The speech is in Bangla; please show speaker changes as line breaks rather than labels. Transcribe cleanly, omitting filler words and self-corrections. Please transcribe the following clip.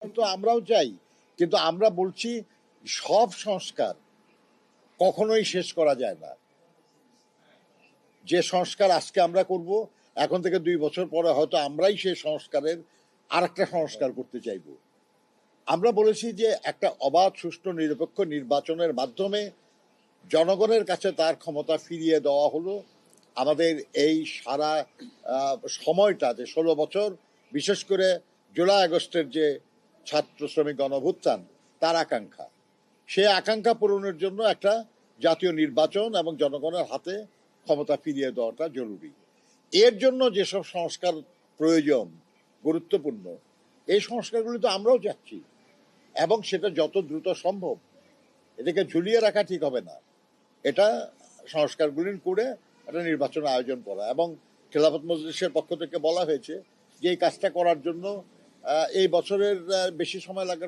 তো আমরাও চাই, কিন্তু আমরা বলছি সব সংস্কার কখনোই শেষ করা যায় না। যে সংস্কার আজকে আমরা করব, এখন থেকে 2 বছর পরে হয়তো আমরাই সেই সংস্কারের আরেকটা সংস্কার করতে চাইব। আমরা বলেছি যে একটা অবাধ, সুষ্ঠু, নিরপেক্ষ নির্বাচনের মাধ্যমে জনগণের কাছে তার ক্ষমতা ফিরিয়ে দেওয়া হলো। আমাদের এই সারা সময়টা যে 16 বছর, বিশেষ করে জুলাই আগস্টের যে ছাত্র শ্রমিক গণঅভ্যুত্থান, তার আকাঙ্ক্ষা, সেই আকাঙ্ক্ষা পূরণের জন্য একটা জাতীয় নির্বাচন এবং জনগণের হাতে ক্ষমতা ফিরিয়ে দেওয়াটা জরুরি। এর জন্য যেসব সংস্কার প্রয়োজন, গুরুত্বপূর্ণ, এই সংস্কারগুলি তো আমরাও চাচ্ছি, এবং সেটা যত দ্রুত সম্ভব। এটাকে ঝুলিয়ে রাখা ঠিক হবে না। এটা সংস্কারগুলি করে একটা নির্বাচন আয়োজন করা, এবং খেলাফত মজলিসের পক্ষ থেকে বলা হয়েছে যে এই কাজটা করার জন্য এই বছরের বেশি সময় লাগার